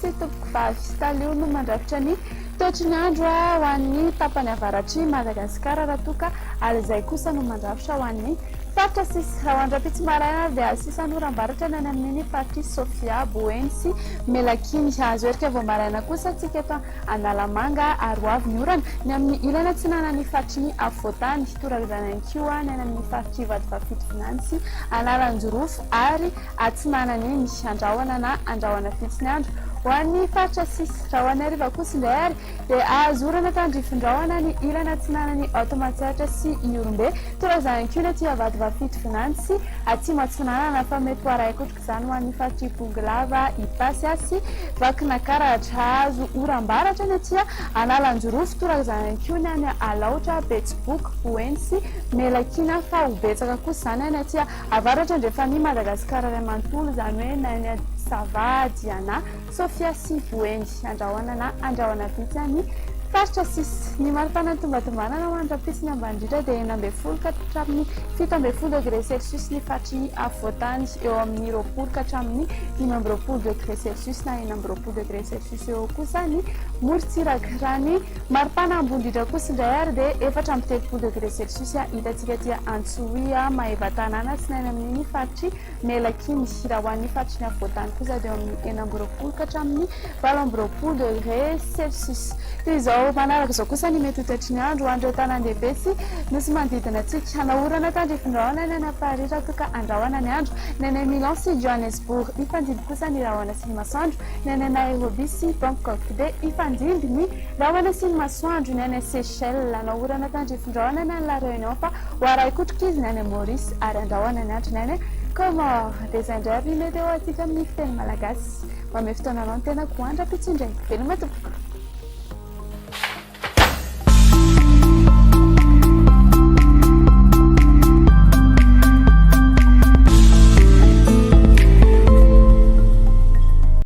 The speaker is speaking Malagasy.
sy tompoko vavy talio no mandrafitra ny toetry ny andro ho an'ny tapany avaratry Madagasikara raha toa ka ary izay kosa no mandrafitra ho an'ny faritra sisy raha andram-pitsy maraina dia sisa norambaratra ny amin'ny faritra Sofia Boeny sy Melakiny azo erika vao maraina kosa tsika eto Analamanga ary hoavy ny orana ny amin'ny ilana tsinanany faritry ny Afotany torak'izany ihany koa ny amin'ny faritry Vadivafito Finantsy Analanjorofo ary atsinanany ny andrahoana na andrahoana fitsiny andro ho an'ny faritra sisy raha ho an'ny hariva kosa indray ary dia azo orana tandrifindrahoana ny ilana tsinanany Automatsiaratra sy Iorombe torak'izany koa ny aty Vadivafito Finantsy atsimo atsinanana fa mety ho araikotrika izany ho an'ny faritry Bongolava Ipasy sy Vakinankaratra azo orambaratra ny aty Analanjorofo torak'izany koa ny any Alaotra Betsiboka Boeny sy Melakina fa ho betsaka kosa izany any aty avaratra andrefa ny Madagasikara ray manontolo izany hoe na ny Sava Diana Sofia sy Boeny andrahoana na andrahoana vitsy any faritra sisy ny maripana ny tombatombanana ho andram-pitsy ny ambandritra dia 9 ka hatramin'ny 17 degré celsius ny faritry Afotany eo amin'ny 20 ka hatramin'ny 25 degré celsius na 20 degré celsius eo kosa ny Moritsiraka raha ny maripana ambondritra kosa indray ary dia 4 degré celsius hitantsika aty Antsohia Maevatanana sy ny amin'ny faritry Melakiny raha ho an'ny faritry ny Afotany kosa dia amin'ny 20 ka hatramin'ny 20 degré celsius izao manaraka izao kosa ny mety toetry ny andro andro tanàn-dehibe sy nosy manodidina antsika anaorana tandrifindrahoana ny any Paris raha toa ka andrahoana ny andro ny any Milan sy Johannesburg ifandimby kosa ny rahoana sy ny masoandro ny any Nairobi sy Bangkok dia ifandimby ny rahoana sy ny masoandro ny any Seychelles anaorana tandrifindrahoana ny any La Réunion fa ho araikotrika izy ny any Maurice ary andrahoana ny andro ny any Comores dia izay indray ary ny meteo atsika amin'ny fiteny malagasy mba mefitoana anao ny tena ko andra-pitsindray veloma tompoko.